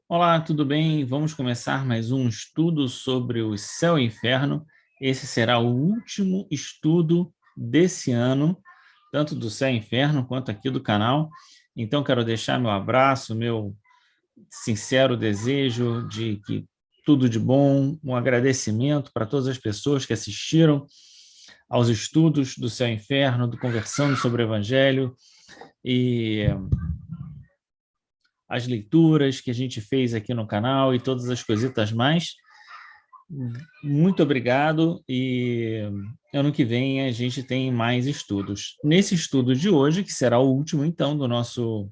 Olá, tudo bem? Vamos começar mais um estudo sobre o céu e inferno. Esse será o último estudo desse ano, tanto do céu e inferno quanto aqui do canal. Então, quero deixar meu abraço, meu sincero desejo de que tudo de bom, um agradecimento para todas as pessoas que assistiram aos estudos do céu e inferno, do Conversando sobre o Evangelho e as leituras que a gente fez aqui no canal e todas as coisitas mais. Muito obrigado e ano que vem a gente tem mais estudos. Nesse estudo de hoje, que será o último então do nosso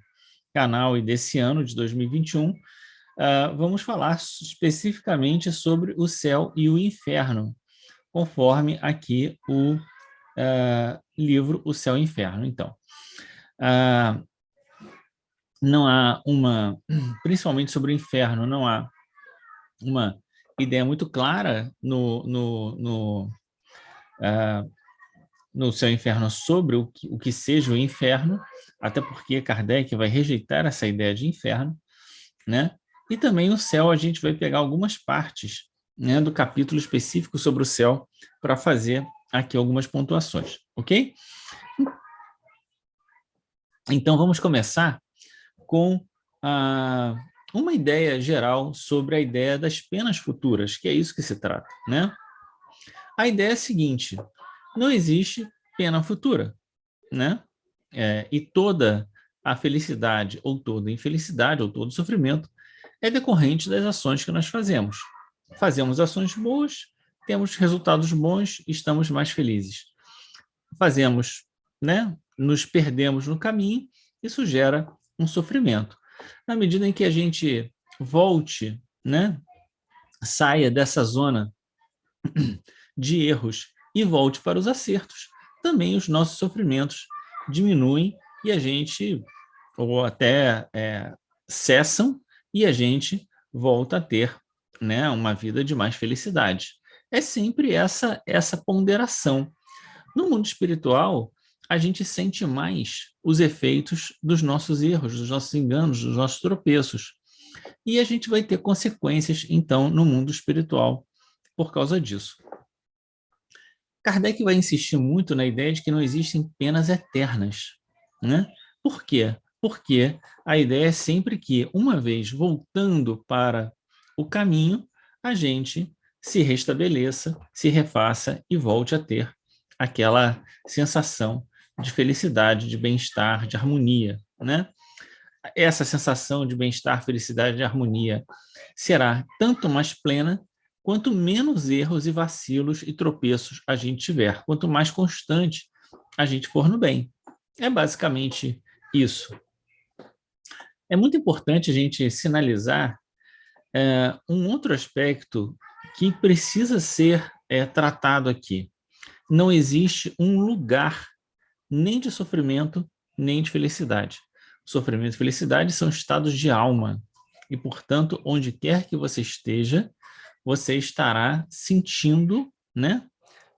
canal e desse ano de 2021, vamos falar especificamente sobre o céu e o inferno, conforme aqui o livro O Céu e o Inferno. Então, não há principalmente sobre o inferno, não há uma ideia muito clara no Céu e Inferno sobre o que seja o inferno, até porque Kardec vai rejeitar essa ideia de inferno, né? E também o céu, a gente vai pegar algumas partes, né, do capítulo específico sobre o céu para fazer aqui algumas pontuações, ok? Então, vamos começar com ah, uma ideia geral sobre a ideia das penas futuras, que é isso que se trata, né? A ideia é a seguinte: não existe pena futura, né? E toda a felicidade, ou toda a infelicidade, ou todo sofrimento é decorrente das ações que nós fazemos. Fazemos ações boas, temos resultados bons, estamos mais felizes. Fazemos, né? Nos perdemos no caminho, isso gera um sofrimento. Na medida em que a gente volte, né? Saia dessa zona de erros e volte para os acertos, também os nossos sofrimentos diminuem e a gente, ou até cessam, e a gente volta a ter, né, uma vida de mais felicidade. É sempre essa ponderação. No mundo espiritual, a gente sente mais os efeitos dos nossos erros, dos nossos enganos, dos nossos tropeços. E a gente vai ter consequências, então, no mundo espiritual por causa disso. Kardec vai insistir muito na ideia de que não existem penas eternas, né? Por quê? Porque a ideia é sempre que, uma vez voltando para o caminho, a gente se restabeleça, se refaça e volte a ter aquela sensação de felicidade, de bem-estar, de harmonia, né? Essa sensação de bem-estar, felicidade e harmonia será tanto mais plena quanto menos erros e vacilos e tropeços a gente tiver, quanto mais constante a gente for no bem. É basicamente isso. É muito importante a gente sinalizar um outro aspecto que precisa ser tratado aqui. Não existe um lugar nem de sofrimento, nem de felicidade. Sofrimento e felicidade são estados de alma. E, portanto, onde quer que você esteja, você estará sentindo, né,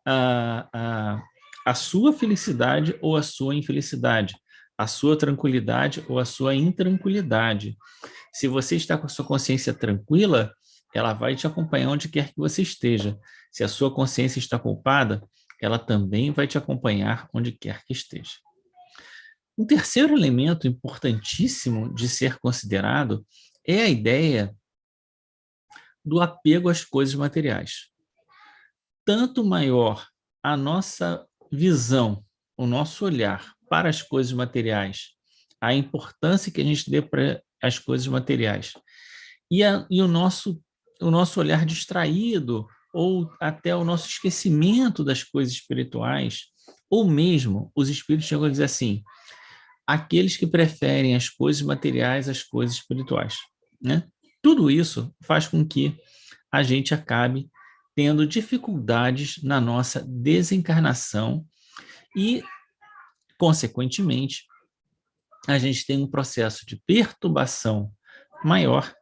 a, a, a sua felicidade ou a sua infelicidade, a sua tranquilidade ou a sua intranquilidade. Se você está com a sua consciência tranquila, ela vai te acompanhar onde quer que você esteja. Se a sua consciência está culpada, ela também vai te acompanhar onde quer que esteja. Um terceiro elemento importantíssimo de ser considerado é a ideia do apego às coisas materiais. Tanto maior a nossa visão, o nosso olhar para as coisas materiais, a importância que a gente dê para as coisas materiais, e o nosso olhar distraído, ou até o nosso esquecimento das coisas espirituais, ou mesmo os espíritos chegam a dizer assim: aqueles que preferem as coisas materiais às coisas espirituais, né? Tudo isso faz com que a gente acabe tendo dificuldades na nossa desencarnação e, consequentemente, a gente tem um processo de perturbação maior,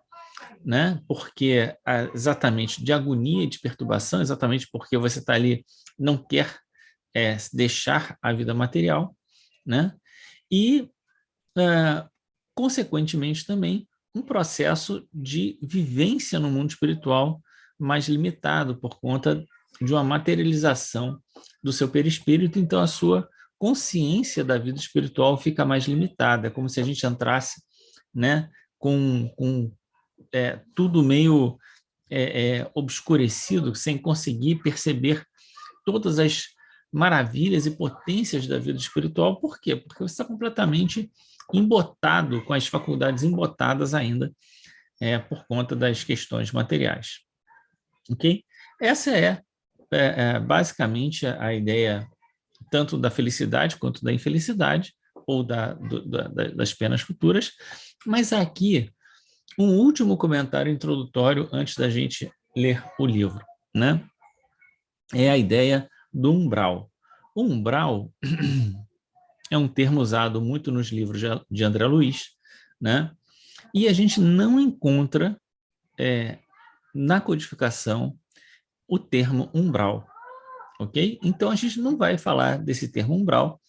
né? Porque exatamente de agonia e de perturbação, exatamente porque você está ali, não quer deixar a vida material, né? E consequentemente também um processo de vivência no mundo espiritual mais limitado por conta de uma materialização do seu perispírito, então a sua consciência da vida espiritual fica mais limitada, é como se a gente entrasse, né, com tudo meio obscurecido, sem conseguir perceber todas as maravilhas e potências da vida espiritual. Por quê? Porque você está completamente embotado, com as faculdades embotadas ainda, por conta das questões materiais. Ok? Essa basicamente a ideia tanto da felicidade quanto da infelicidade, ou das penas futuras, mas aqui um último comentário introdutório antes da gente ler o livro, né? É a ideia do umbral. O umbral é um termo usado muito nos livros de André Luiz, né? E a gente não encontra na codificação o termo umbral, ok? Então a gente não vai falar desse termo umbral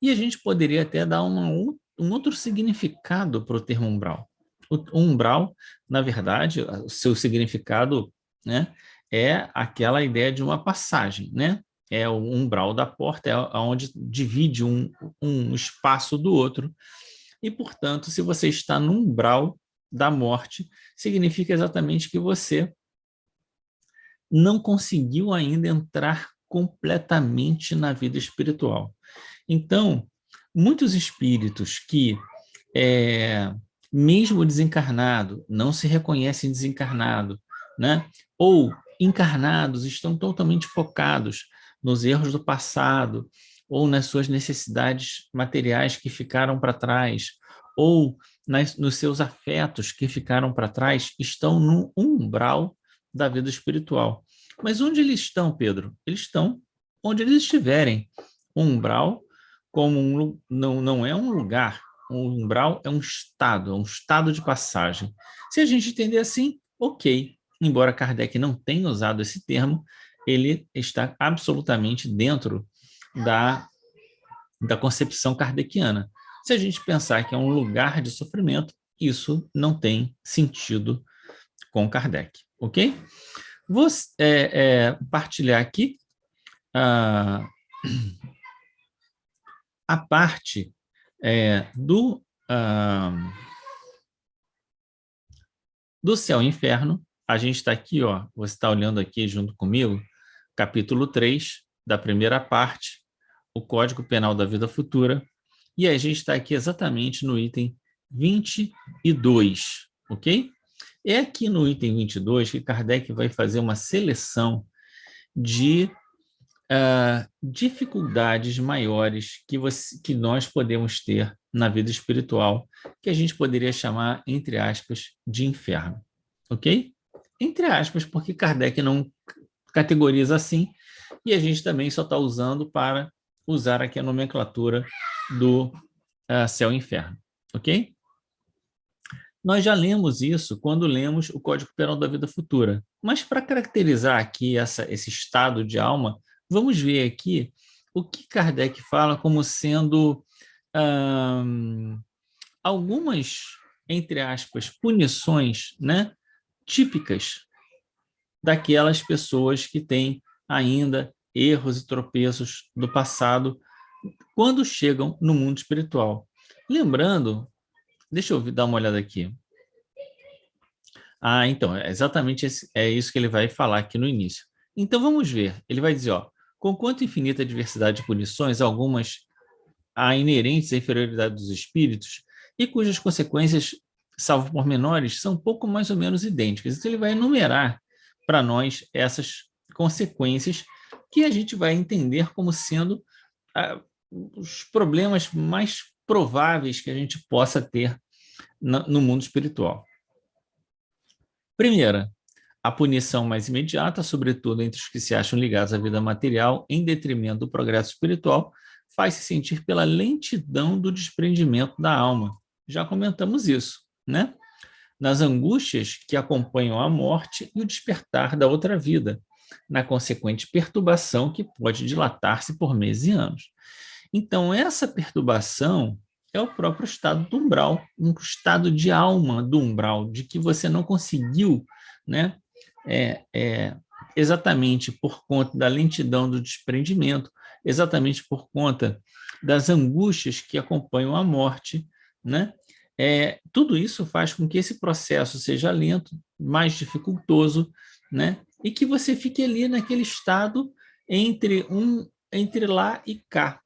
e a gente poderia até dar um outro significado para o termo umbral. O umbral, na verdade, o seu significado, né, é aquela ideia de uma passagem, né? É o umbral da porta, é onde divide um espaço do outro. E, portanto, se você está no umbral da morte, significa exatamente que você não conseguiu ainda entrar completamente na vida espiritual. Então, muitos espíritos que, mesmo desencarnado, não se reconhecem desencarnado, né? Ou encarnados, estão totalmente focados nos erros do passado, ou nas suas necessidades materiais que ficaram para trás, ou nos seus afetos que ficaram para trás, estão no umbral da vida espiritual. Mas onde eles estão, Pedro? Eles estão onde eles estiverem. O umbral não é um lugar, o umbral é um estado de passagem. Se a gente entender assim, ok. Embora Kardec não tenha usado esse termo, ele está absolutamente dentro da concepção kardeciana. Se a gente pensar que é um lugar de sofrimento, isso não tem sentido com Kardec, ok? Vou partilhar aqui a parte do céu e inferno. A gente está aqui, ó, você está olhando aqui junto comigo, capítulo 3, da primeira parte, o Código Penal da Vida Futura, e a gente está aqui exatamente no item 22, ok? É aqui no item 22 que Kardec vai fazer uma seleção de dificuldades maiores que nós podemos ter na vida espiritual, que a gente poderia chamar, entre aspas, de inferno. Ok? Entre aspas, porque Kardec não categoriza assim, e a gente também só está usando para usar aqui a nomenclatura do céu e inferno. Ok? Nós já lemos isso quando lemos o Código Penal da Vida Futura. Mas para caracterizar aqui esse estado de alma, vamos ver aqui o que Kardec fala como sendo algumas, entre aspas, punições, né, típicas daquelas pessoas que têm ainda erros e tropeços do passado quando chegam no mundo espiritual. Lembrando, deixa eu dar uma olhada aqui. Então, exatamente isso que ele vai falar aqui no início. Então, vamos ver. Ele vai dizer, ó, conquanto infinita diversidade de punições, algumas há inerentes à inferioridade dos espíritos e cujas consequências, salvo por menores, são pouco mais ou menos idênticas. Então, ele vai enumerar para nós essas consequências que a gente vai entender como sendo os problemas mais prováveis que a gente possa ter no mundo espiritual. Primeira, a punição mais imediata, sobretudo entre os que se acham ligados à vida material, em detrimento do progresso espiritual, faz-se sentir pela lentidão do desprendimento da alma. Já comentamos isso, né? Nas angústias que acompanham a morte e o despertar da outra vida, na consequente perturbação que pode dilatar-se por meses e anos. Então, essa perturbação, é o próprio estado do umbral, um estado de alma do umbral, de que você não conseguiu, né, exatamente por conta da lentidão do desprendimento, exatamente por conta das angústias que acompanham a morte, né? Tudo isso faz com que esse processo seja lento, mais dificultoso, né? E que você fique ali naquele estado entre lá e cá,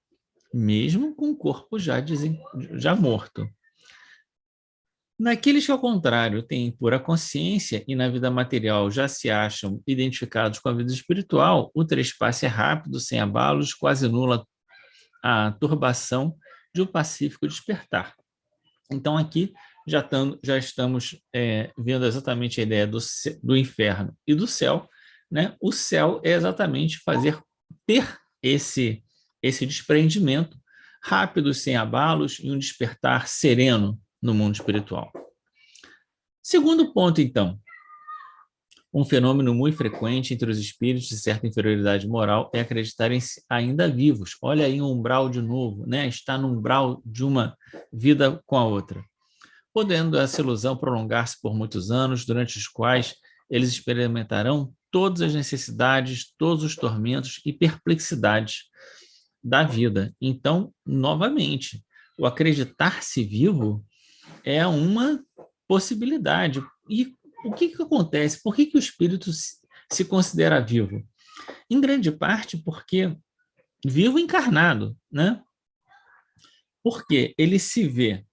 mesmo com o corpo já morto. Naqueles que, ao contrário, têm pura consciência e na vida material já se acham identificados com a vida espiritual, o trespasse é rápido, sem abalos, quase nula a turbação de um pacífico despertar. Então, aqui já estamos vendo exatamente a ideia do inferno e do céu, né? O céu é exatamente ter esse desprendimento rápido, sem abalos, e um despertar sereno no mundo espiritual. Segundo ponto, então, um fenômeno muito frequente entre os espíritos de certa inferioridade moral é acreditarem ainda vivos. Olha aí um umbral de novo, né? Está no umbral de uma vida com a outra. Podendo essa ilusão prolongar-se por muitos anos, durante os quais eles experimentarão todas as necessidades, todos os tormentos e perplexidades da vida. Então, novamente, o acreditar-se vivo é uma possibilidade. E o que acontece? Por que o espírito se considera vivo? Em grande parte porque vivo encarnado, né? Porque ele se vê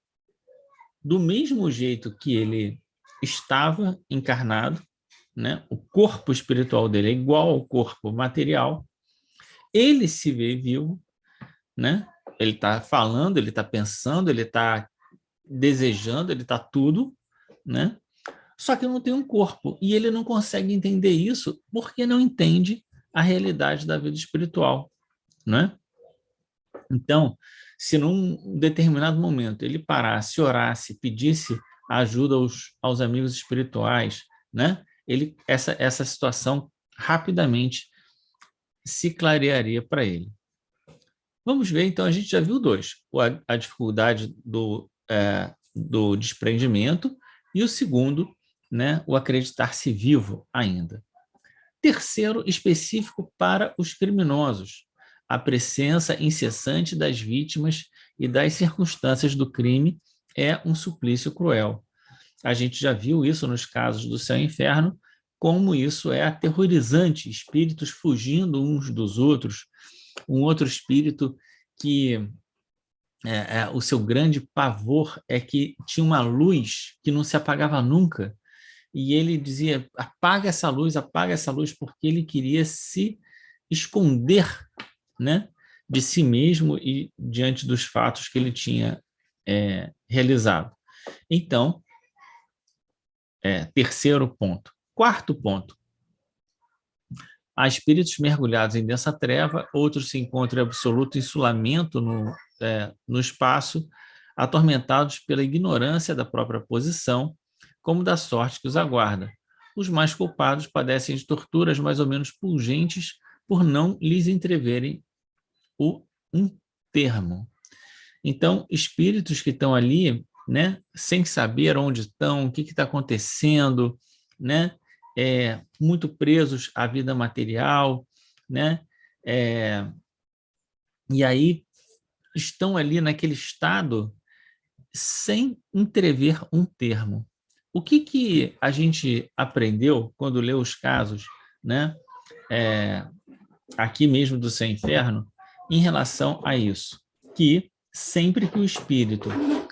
do mesmo jeito que ele estava encarnado, né? O corpo espiritual dele é igual ao corpo material, ele se vê vivo, né? Ele está falando, ele está pensando, ele está desejando, ele está tudo, né? Só que não tem um corpo, e ele não consegue entender isso porque não entende a realidade da vida espiritual, né? Então, se num determinado momento ele parasse, orasse, pedisse ajuda aos amigos espirituais, né? Essa situação rapidamente se clarearia para ele. Vamos ver, então, a gente já viu dois: a dificuldade do desprendimento, e o segundo, né, o acreditar-se vivo ainda. Terceiro, específico para os criminosos: a presença incessante das vítimas e das circunstâncias do crime é um suplício cruel. A gente já viu isso nos casos do céu e inferno, como isso é aterrorizante, espíritos fugindo uns dos outros, um outro espírito que o seu grande pavor é que tinha uma luz que não se apagava nunca, e ele dizia: apaga essa luz, porque ele queria se esconder, né, de si mesmo e diante dos fatos que ele tinha realizado. Então, terceiro ponto. Quarto ponto: há espíritos mergulhados em densa treva, outros se encontram em absoluto insulamento no espaço, atormentados pela ignorância da própria posição, como da sorte que os aguarda. Os mais culpados padecem de torturas mais ou menos pungentes por não lhes entreverem um termo. Então, espíritos que estão ali, né, sem saber onde estão, o que está acontecendo, né, muito presos à vida material, né, e aí estão ali naquele estado sem entrever um termo. O que a gente aprendeu quando leu os casos, né, aqui mesmo do Céu e Inferno, em relação a isso? Que sempre que o espírito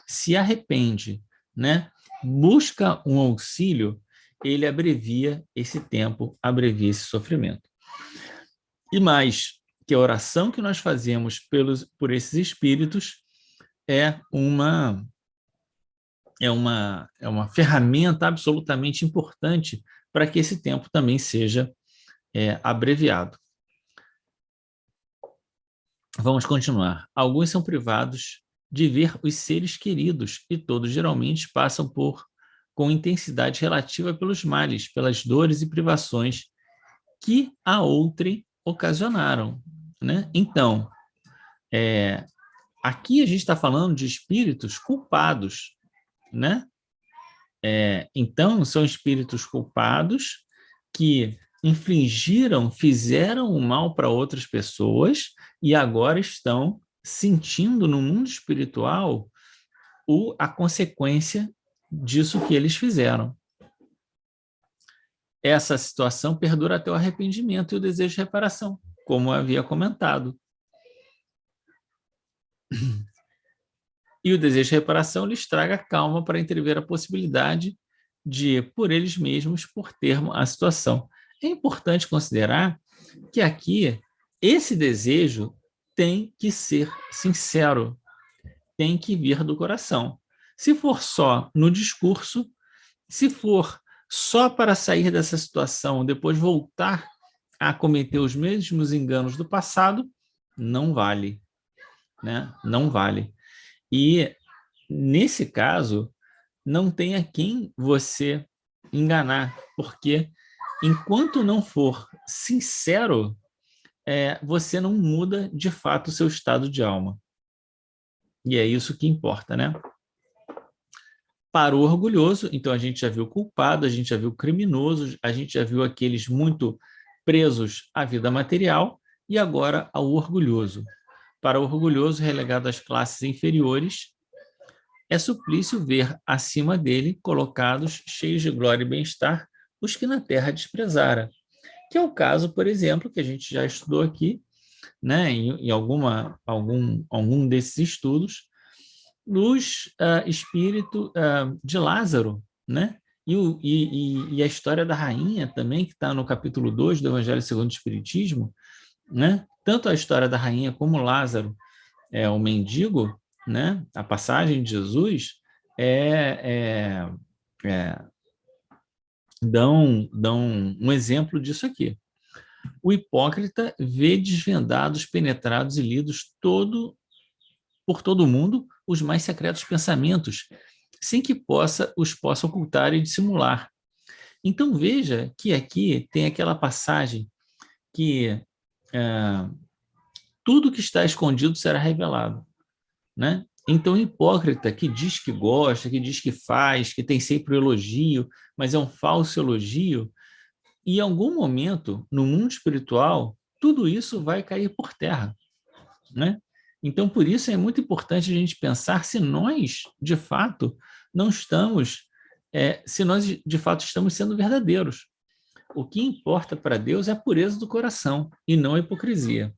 se arrepende, né, busca um auxílio, ele abrevia esse tempo, abrevia esse sofrimento. E mais, que a oração que nós fazemos por esses espíritos é uma ferramenta absolutamente importante para que esse tempo também seja abreviado. Vamos continuar. Alguns são privados de ver os seres queridos, e todos geralmente passam com intensidade relativa pelos males, pelas dores e privações que a outrem ocasionaram, né? Então, aqui a gente está falando de espíritos culpados, né? Então, são espíritos culpados que infligiram, fizeram o mal para outras pessoas e agora estão sentindo no mundo espiritual a consequência disso que eles fizeram. Essa situação perdura até o arrependimento e o desejo de reparação, como eu havia comentado. E o desejo de reparação lhes traga calma para entrever a possibilidade de, por eles mesmos, por termo a situação. É importante considerar que aqui esse desejo tem que ser sincero, tem que vir do coração. Se for só no discurso, se for só para sair dessa situação, depois voltar a cometer os mesmos enganos do passado, não vale, né? Não vale. E, nesse caso, não tem a quem você enganar, porque enquanto não for sincero, você não muda de fato o seu estado de alma. E é isso que importa, né? Para o orgulhoso, então a gente já viu o culpado, a gente já viu o criminoso, a gente já viu aqueles muito presos à vida material, e agora ao orgulhoso. Para o orgulhoso relegado às classes inferiores, é suplício ver acima dele, colocados, cheios de glória e bem-estar, os que na terra desprezara. Que é o caso, por exemplo, que a gente já estudou aqui, né, em algum desses estudos, dos espírito de Lázaro, né? E a história da rainha também, que está no capítulo 2 do Evangelho segundo o Espiritismo, né? Tanto a história da rainha como Lázaro, o mendigo, né? A passagem de Jesus dão um exemplo disso aqui. O hipócrita vê desvendados, penetrados e lidos por todo mundo os mais secretos pensamentos, sem que os possa ocultar e dissimular. Então veja que aqui tem aquela passagem que tudo que está escondido será revelado, né? Então, o hipócrita que diz que gosta, que diz que faz, que tem sempre o elogio, mas é um falso elogio, e em algum momento, no mundo espiritual, tudo isso vai cair por terra, né? Então, por isso é muito importante a gente pensar se nós, de fato, não estamos, se nós, de fato, estamos sendo verdadeiros. O que importa para Deus é a pureza do coração e não a hipocrisia.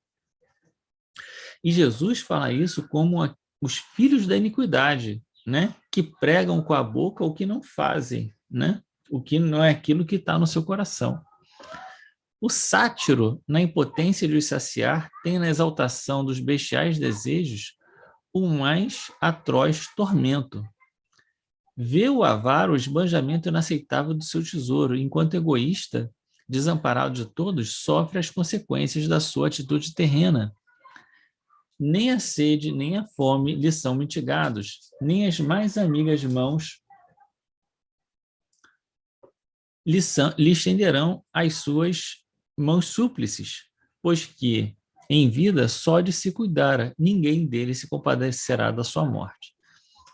E Jesus fala isso como os filhos da iniquidade, né? Que pregam com a boca o que não fazem, né? O que não é aquilo que está no seu coração. O sátiro, na impotência de os saciar, tem na exaltação dos bestiais desejos o mais atroz tormento. Vê o avaro o esbanjamento inaceitável do seu tesouro, enquanto egoísta, desamparado de todos, sofre as consequências da sua atitude terrena. Nem a sede, nem a fome lhe são mitigados, nem as mais amigas mãos lhe estenderão as suas mãos súplices, pois que, em vida, só de se cuidara, ninguém dele se compadecerá da sua morte.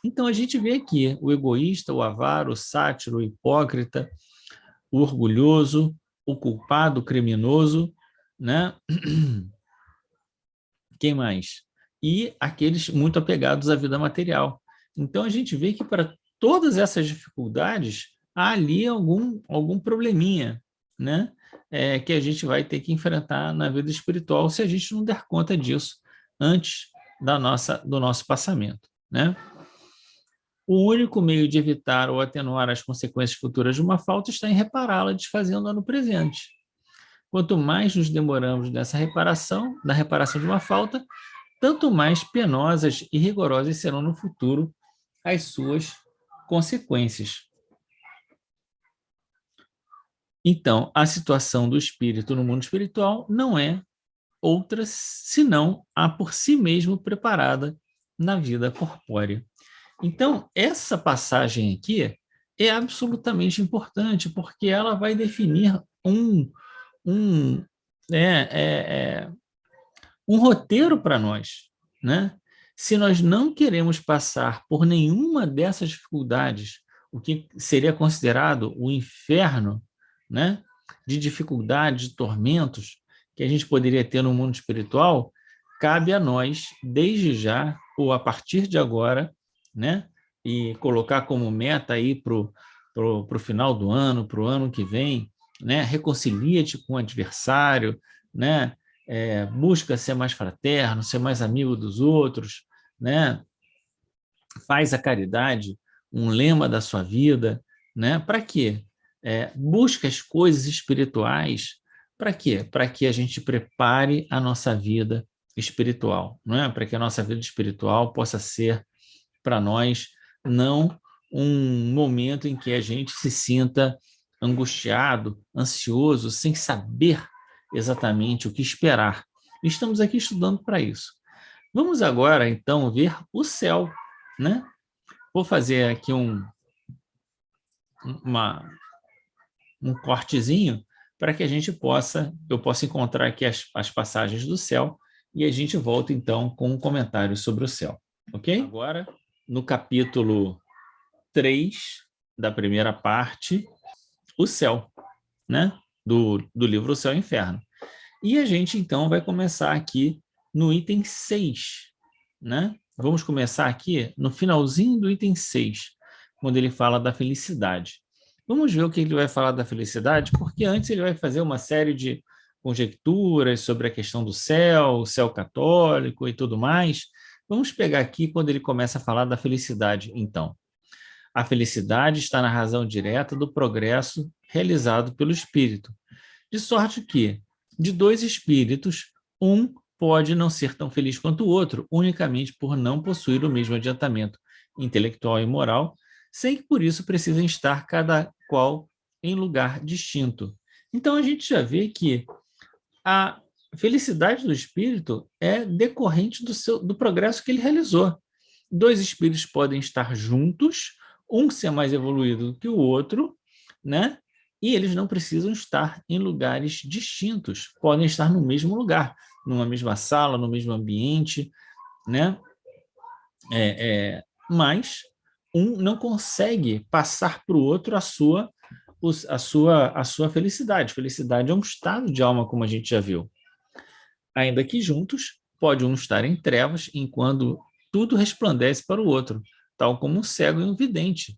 Então, a gente vê aqui o egoísta, o avaro, o sátiro, o hipócrita, o orgulhoso, o culpado, o criminoso, né? Quem mais? E aqueles muito apegados à vida material. Então, a gente vê que para todas essas dificuldades, há ali algum probleminha, né? Que a gente vai ter que enfrentar na vida espiritual se a gente não der conta disso antes do nosso passamento, né? O único meio de evitar ou atenuar as consequências futuras de uma falta está em repará-la, desfazendo-a no presente. Quanto mais nos demoramos nessa reparação, da reparação de uma falta, tanto mais penosas e rigorosas serão no futuro as suas consequências. Então, a situação do espírito no mundo espiritual não é outra senão a por si mesmo preparada na vida corpórea. Então, essa passagem aqui é absolutamente importante, porque ela vai definir um roteiro para nós, né? Se nós não queremos passar por nenhuma dessas dificuldades, o que seria considerado o inferno, né, de dificuldades, de tormentos que a gente poderia ter no mundo espiritual, cabe a nós, desde já, ou a partir de agora, né, e colocar como meta aí para o final do ano, para o ano que vem, né, reconcilia-te com o adversário, né, busca ser mais fraterno, ser mais amigo dos outros, né, faz a caridade um lema da sua vida, né, para quê? Busca as coisas espirituais, para quê? Para que a gente prepare a nossa vida espiritual, não é? Para que a nossa vida espiritual possa ser para nós não um momento em que a gente se sinta angustiado, ansioso, sem saber exatamente o que esperar. Estamos aqui estudando para isso. Vamos agora, então, ver o céu, né? Vou fazer aqui uma, um cortezinho para que a gente eu possa encontrar aqui as passagens do céu e a gente volta, então, com um comentário sobre o céu, ok? Agora, no capítulo 3 da primeira parte, o céu, né? Do livro O Céu e o Inferno. E a gente, então, vai começar aqui no item 6, né? Vamos começar aqui no finalzinho do item 6, quando ele fala da felicidade. Vamos ver o que ele vai falar da felicidade, porque antes ele vai fazer uma série de conjecturas sobre a questão do céu, o céu católico e tudo mais. Vamos pegar aqui quando ele começa a falar da felicidade, então. A felicidade está na razão direta do progresso realizado pelo espírito, de sorte que, de dois espíritos, um pode não ser tão feliz quanto o outro, unicamente por não possuir o mesmo adiantamento intelectual e moral, sem que por isso precisem estar cada qual em lugar distinto. Então a gente já vê que a felicidade do espírito é decorrente do progresso que ele realizou. Dois espíritos podem estar juntos, um ser mais evoluído do que o outro, né? E eles não precisam estar em lugares distintos, podem estar no mesmo lugar, numa mesma sala, no mesmo ambiente, né? Mas um não consegue passar para o outro a sua felicidade. Felicidade é um estado de alma, como a gente já viu. Ainda que juntos, pode um estar em trevas, enquanto tudo resplandece para o outro, tal como um cego e um vidente,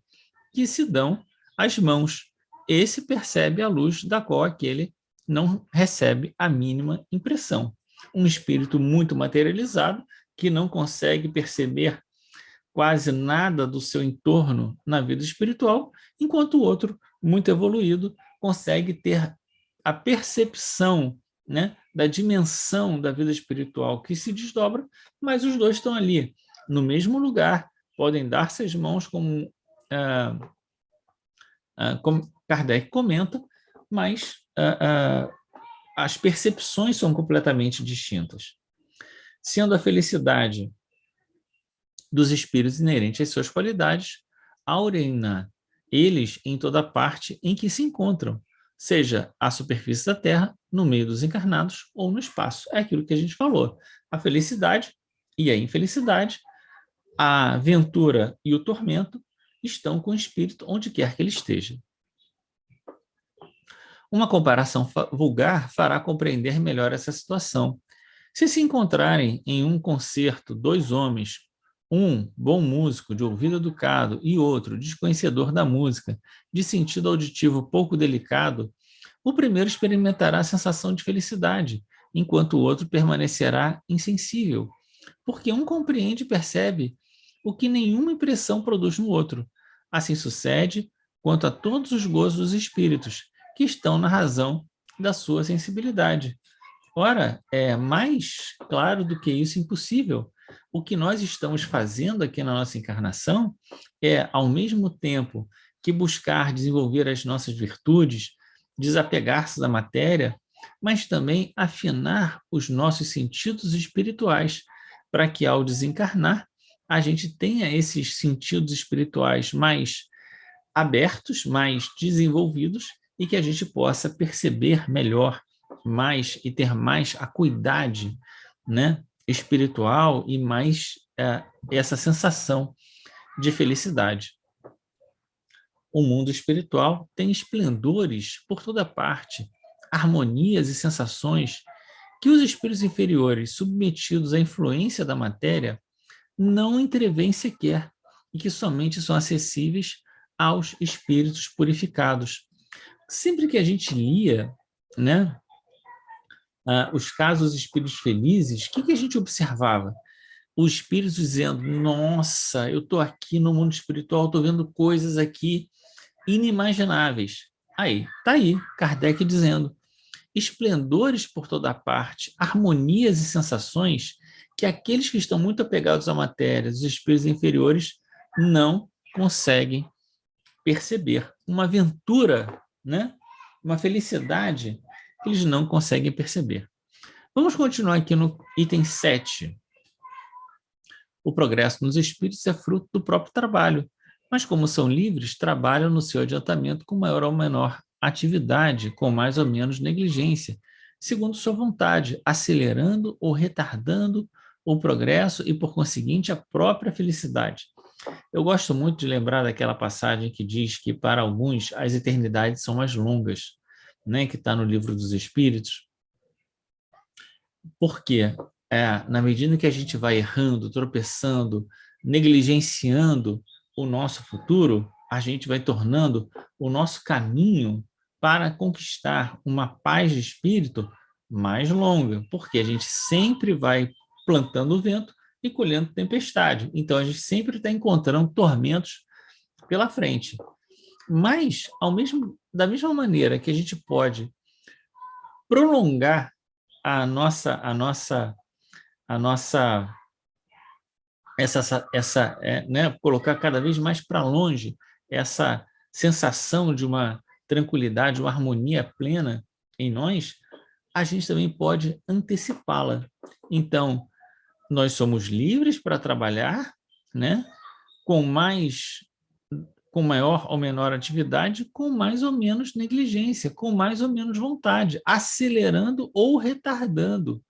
que se dão as mãos. Esse percebe a luz da qual aquele não recebe a mínima impressão. Um espírito muito materializado, que não consegue perceber quase nada do seu entorno na vida espiritual, enquanto o outro, muito evoluído, consegue ter a percepção, né, da dimensão da vida espiritual que se desdobra, mas os dois estão ali, no mesmo lugar, podem dar-se as mãos, como Kardec comenta, mas as percepções são completamente distintas. Sendo a felicidade dos espíritos inerente às suas qualidades, aurem-na eles em toda parte em que se encontram, seja à superfície da Terra, no meio dos encarnados ou no espaço. É aquilo que a gente falou. A felicidade e a infelicidade, a ventura e o tormento estão com o espírito onde quer que ele esteja. Uma comparação vulgar fará compreender melhor essa situação. Se encontrarem em um concerto dois homens, um bom músico de ouvido educado e outro desconhecedor da música, de sentido auditivo pouco delicado, o primeiro experimentará a sensação de felicidade, enquanto o outro permanecerá insensível, porque um compreende e percebe o que nenhuma impressão produz no outro. Assim sucede quanto a todos os gozos dos espíritos, que estão na razão da sua sensibilidade. Ora, é mais claro do que isso impossível. O que nós estamos fazendo aqui na nossa encarnação é, ao mesmo tempo que buscar desenvolver as nossas virtudes, desapegar-se da matéria, mas também afinar os nossos sentidos espirituais, para que ao desencarnar, a gente tenha esses sentidos espirituais mais abertos, mais desenvolvidos, e que a gente possa perceber melhor mais e ter mais acuidade, né, espiritual e mais essa sensação de felicidade. O mundo espiritual tem esplendores por toda parte, harmonias e sensações que os espíritos inferiores, submetidos à influência da matéria, não entrevêem sequer e que somente são acessíveis aos espíritos purificados. Sempre que a gente lia, né, os casos dos espíritos felizes, o que a gente observava? Os espíritos dizendo, nossa, eu estou aqui no mundo espiritual, estou vendo coisas aqui inimagináveis. Aí, tá aí, Kardec dizendo, esplendores por toda parte, harmonias e sensações que aqueles que estão muito apegados à matéria, os espíritos inferiores, não conseguem perceber. Uma aventura, né? Uma felicidade que eles não conseguem perceber. Vamos continuar aqui no item 7. O progresso nos espíritos é fruto do próprio trabalho, mas como são livres, trabalham no seu adiantamento com maior ou menor atividade, com mais ou menos negligência, segundo sua vontade, acelerando ou retardando o progresso e, por conseguinte, a própria felicidade. Eu gosto muito de lembrar daquela passagem que diz que, para alguns, as eternidades são mais longas, né, que está no Livro dos Espíritos. Por quê? Na medida que a gente vai errando, tropeçando, negligenciando o nosso futuro, a gente vai tornando o nosso caminho para conquistar uma paz de espírito mais longa, porque a gente sempre vai plantando o vento e colhendo tempestade. Então, a gente sempre está encontrando tormentos pela frente. Mas, da mesma maneira que a gente pode prolongar a nossa né, colocar cada vez mais para longe essa sensação de uma tranquilidade, uma harmonia plena em nós, a gente também pode antecipá-la. Então, nós somos livres para trabalhar, né, com maior ou menor atividade, com mais ou menos negligência, com mais ou menos vontade, acelerando ou retardando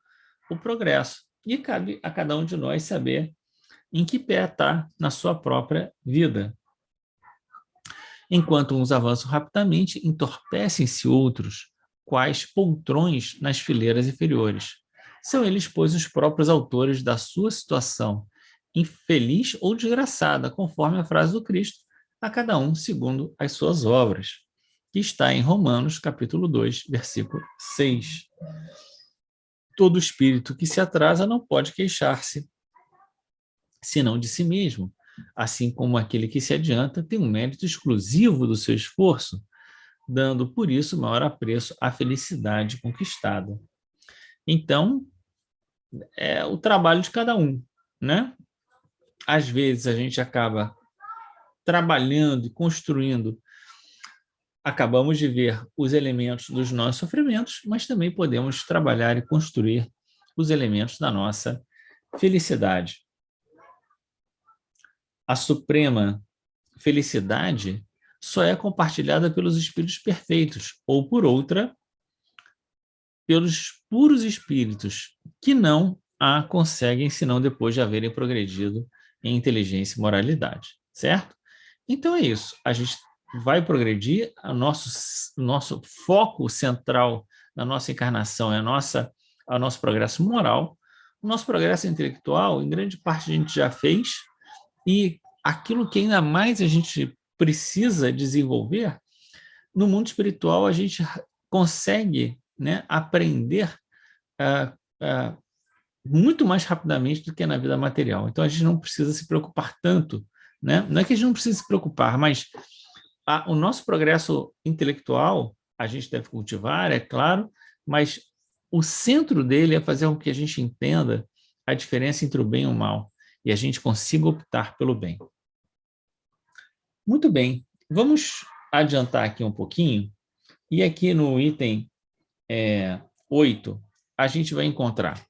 o progresso. E cabe a cada um de nós saber em que pé está na sua própria vida. Enquanto uns avançam rapidamente, entorpecem-se outros, quais poltrões nas fileiras inferiores. São eles, pois, os próprios autores da sua situação, infeliz ou desgraçada, conforme a frase do Cristo, a cada um segundo as suas obras, que está em Romanos, capítulo 2, versículo 6. Todo espírito que se atrasa não pode queixar-se, senão de si mesmo, assim como aquele que se adianta tem um mérito exclusivo do seu esforço, dando por isso maior apreço à felicidade conquistada. Então, é o trabalho de cada um, né? Às vezes a gente acaba trabalhando e construindo, acabamos de ver os elementos dos nossos sofrimentos, mas também podemos trabalhar e construir os elementos da nossa felicidade. A suprema felicidade só é compartilhada pelos espíritos perfeitos, ou por outra, pelos puros espíritos, que não a conseguem senão depois de haverem progredido em inteligência e moralidade, certo? Então é isso, a gente vai progredir, o nosso foco central na nossa encarnação é o nosso progresso moral, o nosso progresso intelectual, em grande parte a gente já fez, e aquilo que ainda mais a gente precisa desenvolver, no mundo espiritual a gente consegue, né, aprender muito mais rapidamente do que na vida material. Então a gente não precisa se preocupar tanto, né? Não é que a gente não precisa se preocupar, mas o nosso progresso intelectual a gente deve cultivar, é claro, mas o centro dele é fazer com que a gente entenda a diferença entre o bem e o mal e a gente consiga optar pelo bem. Muito bem, vamos adiantar aqui um pouquinho, e aqui no item 8, a gente vai encontrar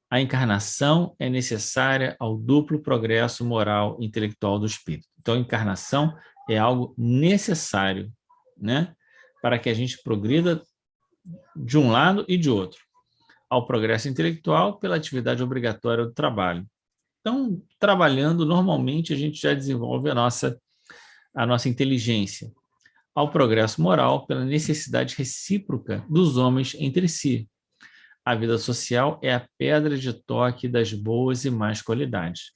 a encarnação é necessária ao duplo progresso moral e intelectual do espírito. Então, a encarnação é algo necessário, né, para que a gente progrida de um lado e de outro. Ao progresso intelectual pela atividade obrigatória do trabalho. Então, trabalhando, normalmente a gente já desenvolve a nossa inteligência ao progresso moral pela necessidade recíproca dos homens entre si. A vida social é a pedra de toque das boas e más qualidades.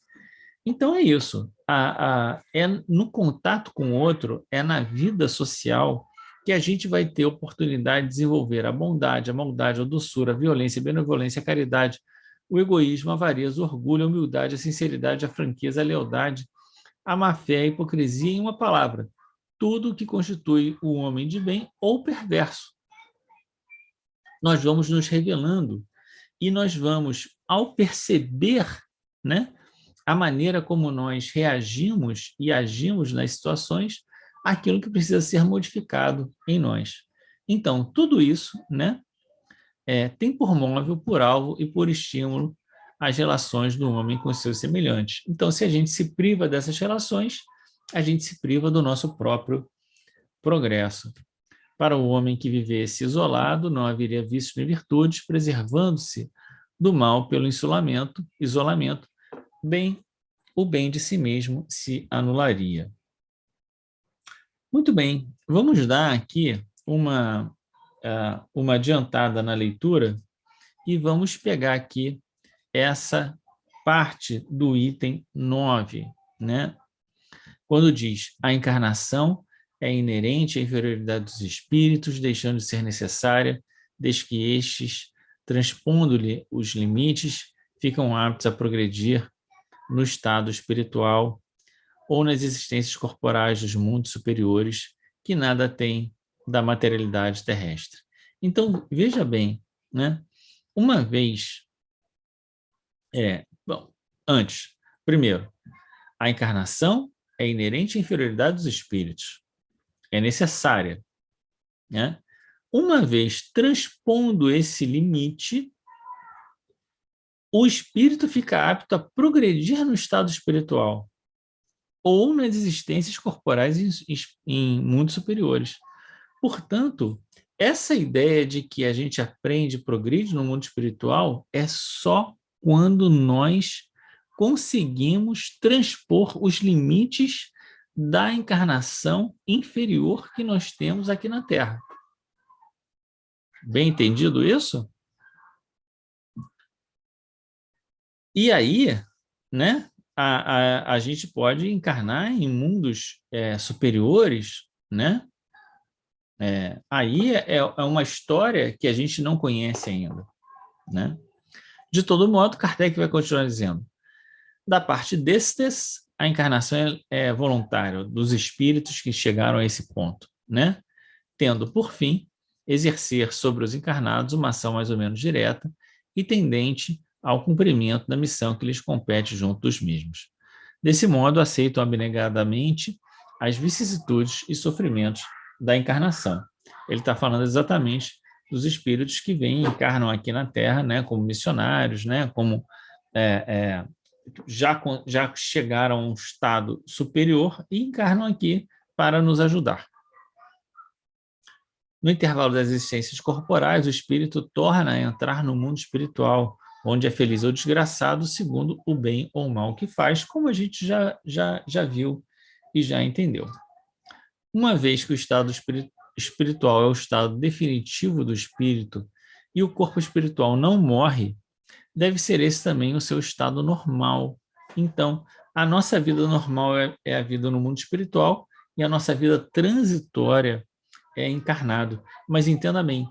Então é isso. É no contato com o outro, é na vida social que a gente vai ter oportunidade de desenvolver a bondade, a maldade, a doçura, a violência, a benevolência, a caridade, o egoísmo, a avareza, o orgulho, a humildade, a sinceridade, a franqueza, a lealdade, a má-fé, a hipocrisia, em uma palavra, tudo que constitui o homem de bem ou perverso. Nós vamos nos revelando e nós vamos, ao perceber, né, a maneira como nós reagimos e agimos nas situações, aquilo que precisa ser modificado em nós. Então, tudo isso, né, tem por móvel, por alvo e por estímulo as relações do homem com seus semelhantes. Então, se a gente se priva dessas relações, a gente se priva do nosso próprio progresso. Para o homem que vivesse isolado, não haveria vícios nem virtudes, preservando-se do mal pelo isolamento, o bem de si mesmo se anularia. Muito bem, vamos dar aqui uma adiantada na leitura e vamos pegar aqui essa parte do item 9, né? Quando diz a encarnação é inerente à inferioridade dos espíritos, deixando de ser necessária, desde que estes, transpondo-lhe os limites, ficam aptos a progredir no estado espiritual ou nas existências corporais dos mundos superiores, que nada têm da materialidade terrestre. Então, veja bem, né? Uma vez, antes, primeiro, a encarnação é inerente à inferioridade dos espíritos, é necessária, né? Uma vez transpondo esse limite, o espírito fica apto a progredir no estado espiritual ou nas existências corporais em mundos superiores. Portanto, essa ideia de que a gente aprende e progride no mundo espiritual é só quando nós conseguimos transpor os limites da encarnação inferior que nós temos aqui na Terra. Bem entendido isso? E aí, né, a gente pode encarnar em mundos superiores, né? Aí é uma história que a gente não conhece ainda, né? De todo modo, Kardec vai continuar dizendo: da parte destes, a encarnação é voluntária dos espíritos que chegaram a esse ponto, né? Tendo por fim exercer sobre os encarnados uma ação mais ou menos direta e tendente ao cumprimento da missão que lhes compete junto dos mesmos. Desse modo, aceitam abnegadamente as vicissitudes e sofrimentos da encarnação. Ele está falando exatamente dos espíritos que vêm e encarnam aqui na Terra, né, como missionários, né, como já chegaram a um estado superior e encarnam aqui para nos ajudar. No intervalo das existências corporais, o espírito torna a entrar no mundo espiritual, onde é feliz ou desgraçado, segundo o bem ou mal que faz, como a gente já viu e já entendeu. Uma vez que o estado espiritual é o estado definitivo do espírito e o corpo espiritual não morre, deve ser esse também o seu estado normal. Então, a nossa vida normal é a vida no mundo espiritual e a nossa vida transitória é encarnado. Mas entenda bem,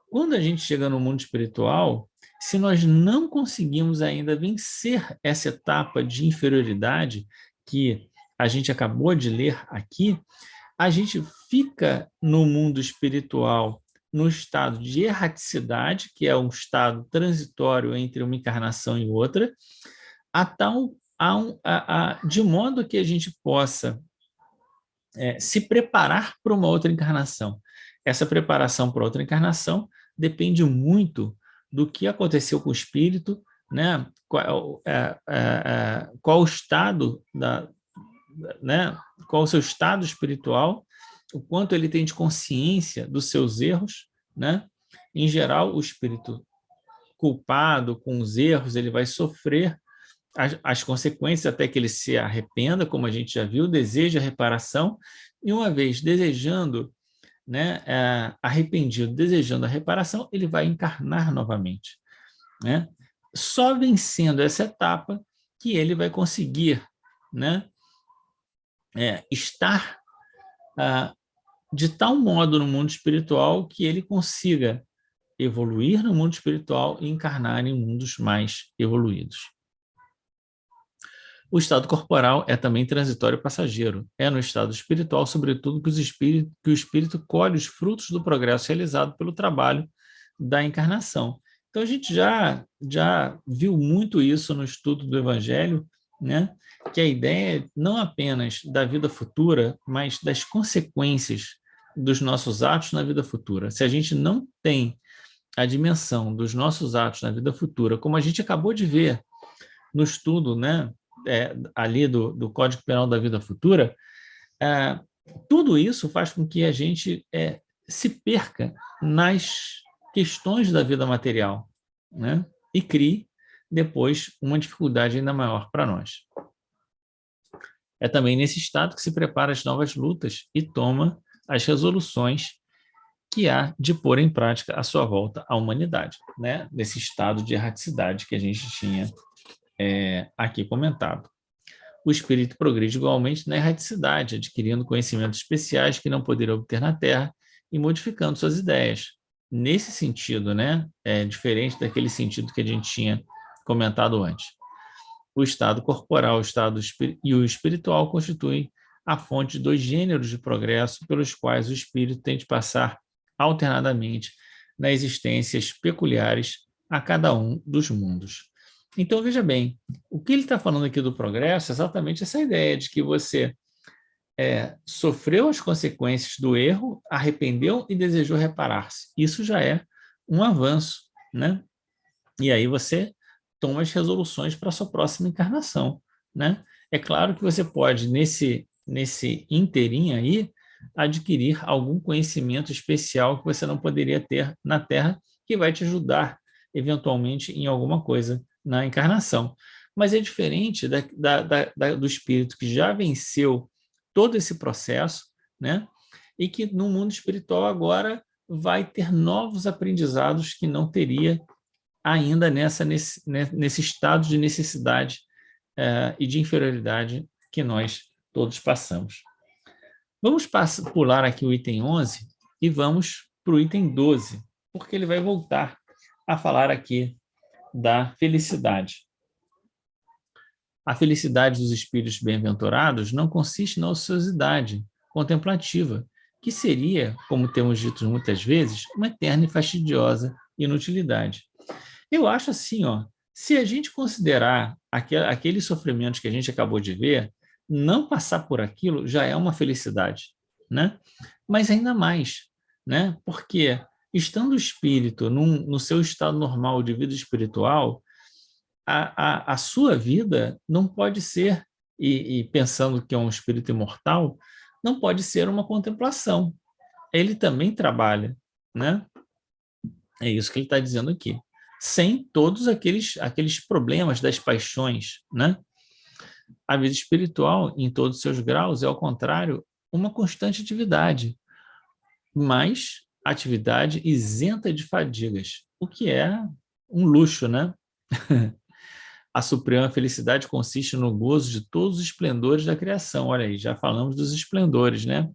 quando a gente chega no mundo espiritual, se nós não conseguimos ainda vencer essa etapa de inferioridade que a gente acabou de ler aqui, a gente fica no mundo espiritual no estado de erraticidade, que é um estado transitório entre uma encarnação e outra, de modo que a gente possa se preparar para uma outra encarnação. Essa preparação para outra encarnação depende muito do que aconteceu com o espírito, né? Qual o estado né? Qual o seu estado espiritual, o quanto ele tem de consciência dos seus erros, né? Em geral, o espírito culpado com os erros, ele vai sofrer as consequências até que ele se arrependa, como a gente já viu, deseja a reparação, e uma vez desejando, né, arrependido, desejando a reparação, ele vai encarnar novamente, né? Só vencendo essa etapa que ele vai conseguir, né, estar de tal modo no mundo espiritual que ele consiga evoluir no mundo espiritual e encarnar em mundos mais evoluídos. O estado corporal é também transitório e passageiro. É no estado espiritual, sobretudo, que o espírito colhe os frutos do progresso realizado pelo trabalho da encarnação. Então, a gente já viu muito isso no estudo do Evangelho, né? Que a ideia é não apenas da vida futura, mas das consequências dos nossos atos na vida futura. Se a gente não tem a dimensão dos nossos atos na vida futura, como a gente acabou de ver no estudo, né, ali do Código Penal da Vida Futura, tudo isso faz com que a gente se perca nas questões da vida material, né, e crie depois uma dificuldade ainda maior para nós. É também nesse estado que se prepara as novas lutas e toma as resoluções que há de pôr em prática a sua volta à humanidade, né? Nesse estado de erraticidade que a gente tinha aqui comentado. O espírito progride igualmente na erraticidade, adquirindo conhecimentos especiais que não poderia obter na Terra e modificando suas ideias. Nesse sentido, né? Diferente daquele sentido que a gente tinha comentado antes. O estado corporal e o espiritual constituem a fonte de dois gêneros de progresso pelos quais o espírito tem de passar alternadamente nas existências peculiares a cada um dos mundos. Então, veja bem, o que ele está falando aqui do progresso é exatamente essa ideia de que você sofreu as consequências do erro, arrependeu e desejou reparar-se. Isso já é um avanço, né? E aí você toma as resoluções para a sua próxima encarnação, né? É claro que você pode, nesse inteirinho aí, adquirir algum conhecimento especial que você não poderia ter na Terra, que vai te ajudar, eventualmente, em alguma coisa na encarnação. Mas é diferente do espírito que já venceu todo esse processo, né? E que no mundo espiritual agora vai ter novos aprendizados que não teria ainda nesse estado de necessidade e de inferioridade que nós todos passamos. Vamos pular aqui o item 11 e vamos para o item 12, porque ele vai voltar a falar aqui da felicidade. A felicidade dos espíritos bem-aventurados não consiste na ociosidade contemplativa, que seria, como temos dito muitas vezes, uma eterna e fastidiosa inutilidade. Eu acho assim, se a gente considerar aqueles sofrimentos que a gente acabou de ver, não passar por aquilo já é uma felicidade, né? Mas ainda mais, né? Porque estando o espírito no seu estado normal de vida espiritual, a sua vida não pode ser, e pensando que é um espírito imortal, não pode ser uma contemplação. Ele também trabalha, né? É isso que ele está dizendo aqui. Sem todos aqueles problemas das paixões, né? A vida espiritual, em todos os seus graus, é, ao contrário, uma constante atividade, mas atividade isenta de fadigas, o que é um luxo, né? A suprema felicidade consiste no gozo de todos os esplendores da criação. Olha aí, já falamos dos esplendores, né?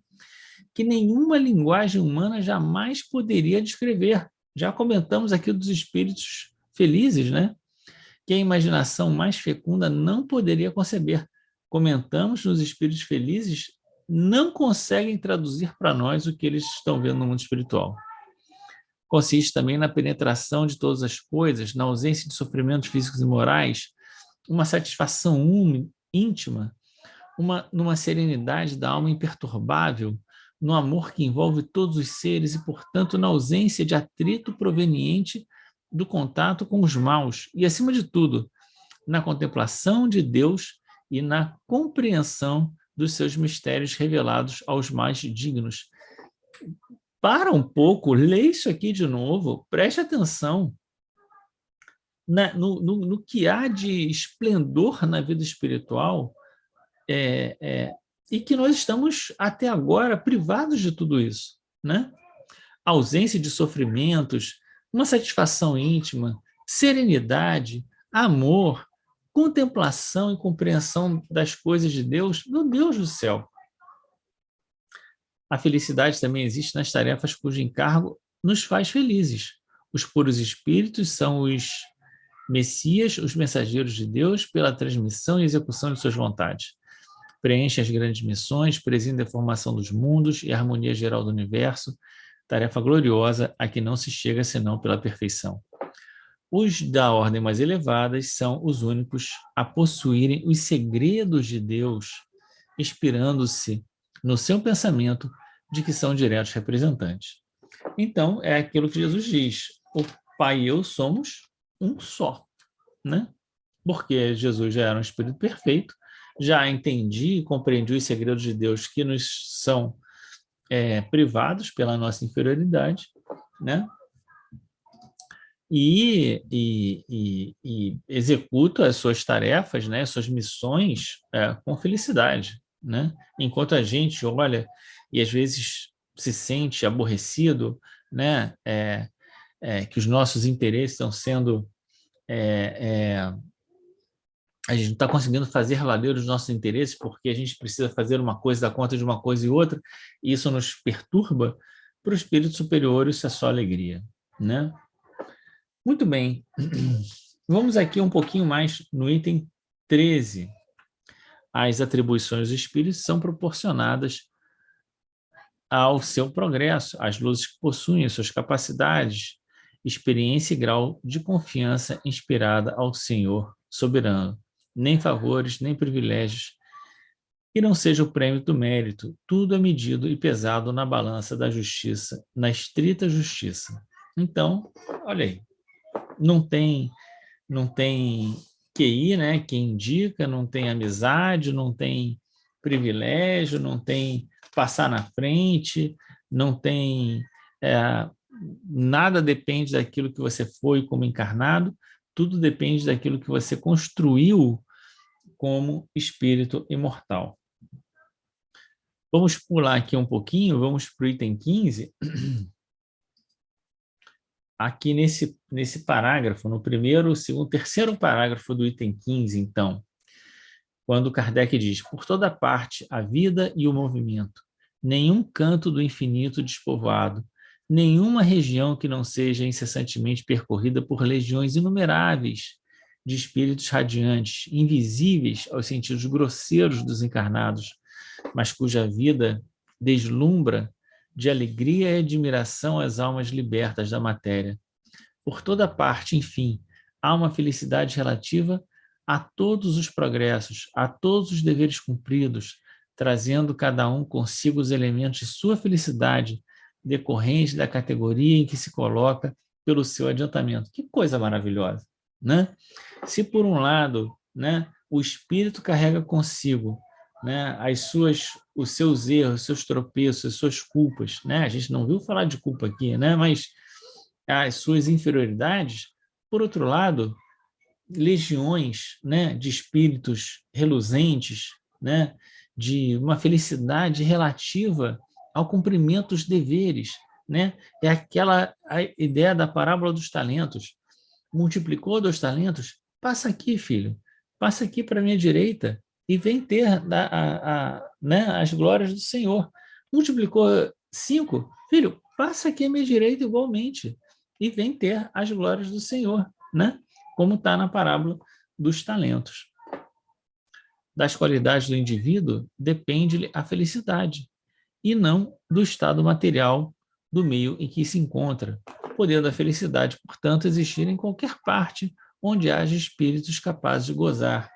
Que nenhuma linguagem humana jamais poderia descrever. Já comentamos aqui dos espíritos felizes, né? Que a imaginação mais fecunda não poderia conceber. Comentamos nos espíritos felizes, não conseguem traduzir para nós o que eles estão vendo no mundo espiritual. Consiste também na penetração de todas as coisas, na ausência de sofrimentos físicos e morais, uma satisfação íntima, numa serenidade da alma imperturbável, no amor que envolve todos os seres e, portanto, na ausência de atrito proveniente do contato com os maus e, acima de tudo, na contemplação de Deus e na compreensão dos seus mistérios revelados aos mais dignos. Para um pouco, lê isso aqui de novo, preste atenção. no que há de esplendor na vida espiritual, e que nós estamos até agora privados de tudo isso, né? Ausência de sofrimentos, uma satisfação íntima, serenidade, amor, contemplação e compreensão das coisas de Deus, meu Deus do céu. A felicidade também existe nas tarefas cujo encargo nos faz felizes. Os puros espíritos são os Messias, os mensageiros de Deus, pela transmissão e execução de suas vontades. Preenche as grandes missões, preside a formação dos mundos e a harmonia geral do universo, tarefa gloriosa a que não se chega senão pela perfeição. Os da ordem mais elevada são os únicos a possuírem os segredos de Deus, inspirando-se no seu pensamento de que são diretos representantes. Então, é aquilo que Jesus diz, o Pai e eu somos um só, né? Porque Jesus já era um Espírito perfeito, já entendi e compreendi os segredos de Deus que nos são privados pela nossa inferioridade, né? E executa as suas tarefas, né, suas missões com felicidade, né? Enquanto a gente olha e às vezes se sente aborrecido, né, que os nossos interesses estão sendo a gente não está conseguindo fazer valer os nossos interesses porque a gente precisa fazer uma coisa da conta de uma coisa e outra, e isso nos perturba. Para o espírito superior isso é só alegria, né? Muito bem, vamos aqui um pouquinho mais no item 13. As atribuições dos espíritos são proporcionadas ao seu progresso, às luzes que possuem, as suas capacidades, experiência e grau de confiança inspirada ao Senhor soberano. Nem favores, nem privilégios, e não seja o prêmio do mérito, tudo é medido e pesado na balança da justiça, na estrita justiça. Então, olha aí, não tem QI, né, que indica, não tem amizade, não tem privilégio, não tem passar na frente, não tem nada depende daquilo que você foi como encarnado, tudo depende daquilo que você construiu como espírito imortal. Vamos pular aqui um pouquinho, vamos para o item 15. Aqui nesse parágrafo, no primeiro, segundo, terceiro parágrafo do item 15, então, quando Kardec diz, por toda parte a vida e o movimento, nenhum canto do infinito despovoado, nenhuma região que não seja incessantemente percorrida por legiões inumeráveis de espíritos radiantes, invisíveis aos sentidos grosseiros dos encarnados, mas cuja vida deslumbra de alegria e admiração às almas libertas da matéria. Por toda parte, enfim, há uma felicidade relativa a todos os progressos, a todos os deveres cumpridos, trazendo cada um consigo os elementos de sua felicidade, decorrentes da categoria em que se coloca pelo seu adiantamento. Que coisa maravilhosa, né? Se por um lado, né, o espírito carrega consigo, né, os seus erros, os seus tropeços, as suas culpas, né? A gente não viu falar de culpa aqui, né? Mas as suas inferioridades, por outro lado, legiões, né, de espíritos reluzentes, né, de uma felicidade relativa ao cumprimento dos deveres, né? É a ideia da parábola dos talentos. Multiplicou 2 talentos? Passa aqui, filho. Passa aqui para a minha direita e vem ter né, as glórias do Senhor. Multiplicou 5? Filho, passa aqui à minha direita igualmente e vem ter as glórias do Senhor, né? Como está na parábola dos talentos. Das qualidades do indivíduo depende-lhe a felicidade, e não do estado material do meio em que se encontra. O poder da felicidade, portanto, existir em qualquer parte onde haja espíritos capazes de gozar.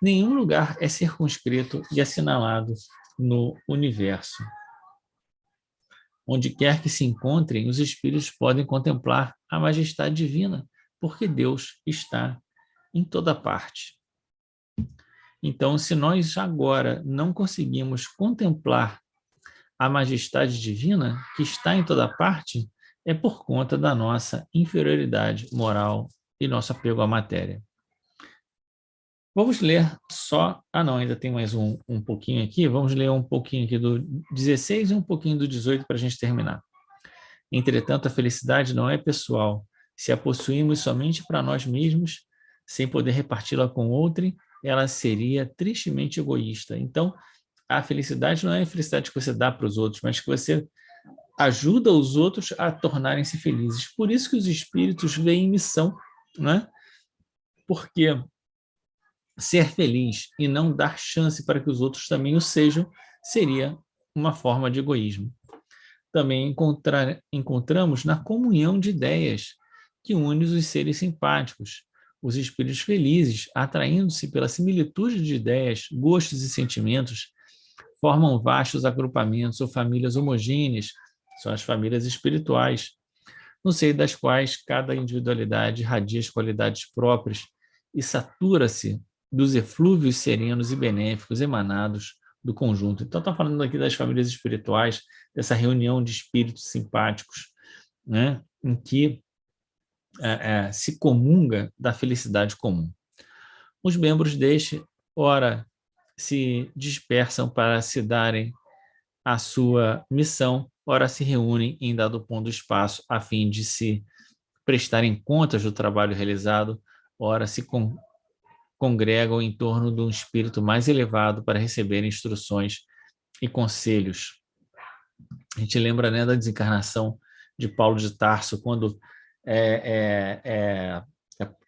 Nenhum lugar é circunscrito e assinalado no universo. Onde quer que se encontrem, os espíritos podem contemplar a majestade divina, porque Deus está em toda parte. Então, se nós agora não conseguimos contemplar a majestade divina, que está em toda parte, é por conta da nossa inferioridade moral e nosso apego à matéria. Vamos ler só... não, ainda tem mais um pouquinho aqui. Vamos ler um pouquinho aqui do 16 e um pouquinho do 18 para a gente terminar. Entretanto, a felicidade não é pessoal. Se a possuímos somente para nós mesmos, sem poder reparti-la com outrem, ela seria tristemente egoísta. Então, a felicidade não é a felicidade que você dá para os outros, mas que você ajuda os outros a tornarem-se felizes. Por isso que os espíritos veem missão, né? Porque ser feliz e não dar chance para que os outros também o sejam seria uma forma de egoísmo. Também encontramos na comunhão de ideias que une os seres simpáticos, os espíritos felizes, atraindo-se pela similitude de ideias, gostos e sentimentos, formam vastos agrupamentos ou famílias homogêneas, são as famílias espirituais, no seio das quais cada individualidade irradia as qualidades próprias e satura-se dos eflúvios serenos e benéficos emanados do conjunto. Então, está falando aqui das famílias espirituais, dessa reunião de espíritos simpáticos, né, em que se comunga da felicidade comum. Os membros deste, ora, se dispersam para se darem a sua missão, ora se reúnem em dado ponto do espaço a fim de se prestarem contas do trabalho realizado, ora se congregam em torno de um espírito mais elevado para receber instruções e conselhos. A gente lembra, né, da desencarnação de Paulo de Tarso, quando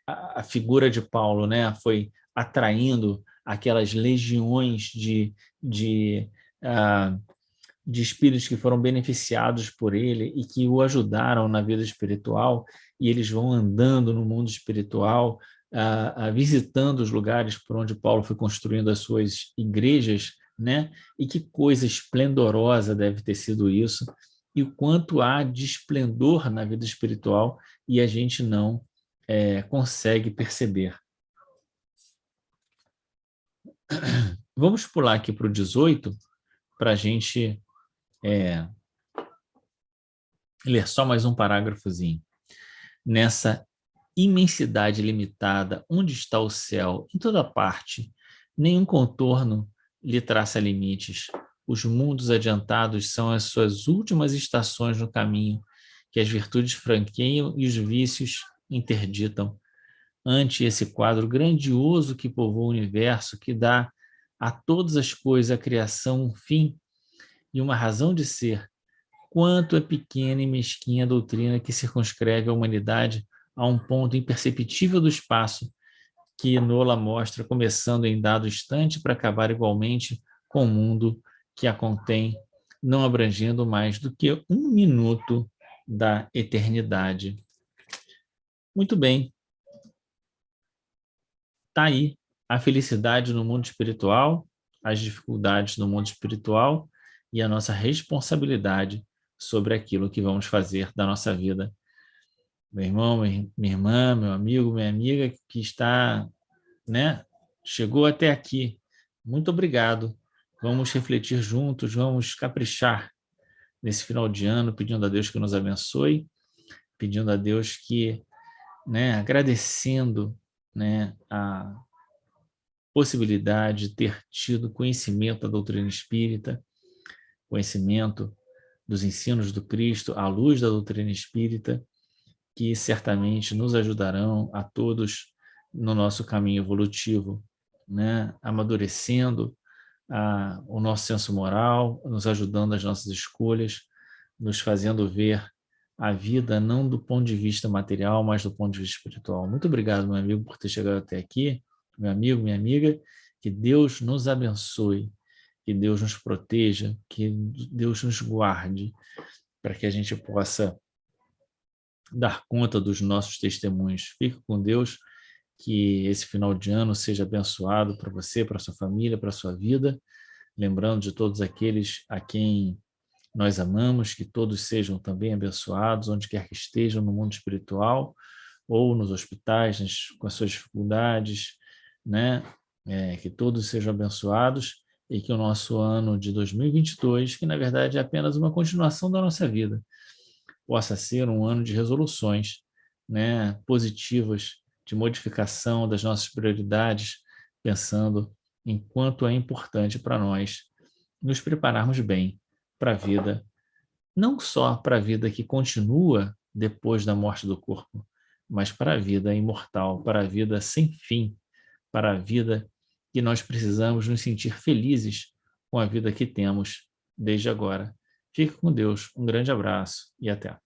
a figura de Paulo, né, foi atraindo aquelas legiões de espíritos que foram beneficiados por ele e que o ajudaram na vida espiritual, e eles vão andando no mundo espiritual, visitando os lugares por onde Paulo foi construindo as suas igrejas, né? E que coisa esplendorosa deve ter sido isso, e o quanto há de esplendor na vida espiritual e a gente não consegue perceber. Vamos pular aqui para o 18, para a gente ler só mais um parágrafozinho. Nessa imensidade limitada, onde está o céu? Em toda parte, nenhum contorno lhe traça limites. Os mundos adiantados são as suas últimas estações no caminho, que as virtudes franqueiam e os vícios interditam. Ante esse quadro grandioso que povoa o universo, que dá a todas as coisas a criação um fim e uma razão de ser, quanto é pequena e mesquinha a doutrina que circunscreve a humanidade a um ponto imperceptível do espaço, que Nola mostra começando em dado instante para acabar igualmente com o mundo que a contém, não abrangendo mais do que 1 minuto da eternidade. Muito bem. Está aí a felicidade no mundo espiritual, as dificuldades no mundo espiritual e a nossa responsabilidade sobre aquilo que vamos fazer da nossa vida. Meu irmão, minha irmã, meu amigo, minha amiga que está, né, chegou até aqui. Muito obrigado. Vamos refletir juntos, vamos caprichar nesse final de ano, pedindo a Deus que nos abençoe, pedindo a Deus que, né, agradecendo, né, a possibilidade de ter tido conhecimento da doutrina espírita, conhecimento dos ensinos do Cristo, à luz da doutrina espírita, que certamente nos ajudarão a todos no nosso caminho evolutivo, né? Amadurecendo o nosso senso moral, nos ajudando nas nossas escolhas, nos fazendo ver a vida não do ponto de vista material, mas do ponto de vista espiritual. Muito obrigado, meu amigo, por ter chegado até aqui, meu amigo, minha amiga, que Deus nos abençoe, que Deus nos proteja, que Deus nos guarde, para que a gente possa dar conta dos nossos testemunhos. Fique com Deus, que esse final de ano seja abençoado para você, para sua família, para sua vida, lembrando de todos aqueles a quem nós amamos, que todos sejam também abençoados, onde quer que estejam no mundo espiritual, ou nos hospitais, com as suas dificuldades, né? Que todos sejam abençoados e que o nosso ano de 2022, que na verdade é apenas uma continuação da nossa vida, possa ser um ano de resoluções, né, positivas de modificação das nossas prioridades, pensando em quanto é importante para nós nos prepararmos bem para a vida, não só para a vida que continua depois da morte do corpo, mas para a vida imortal, para a vida sem fim, para a vida que nós precisamos nos sentir felizes com a vida que temos desde agora. Fique com Deus, um grande abraço e até.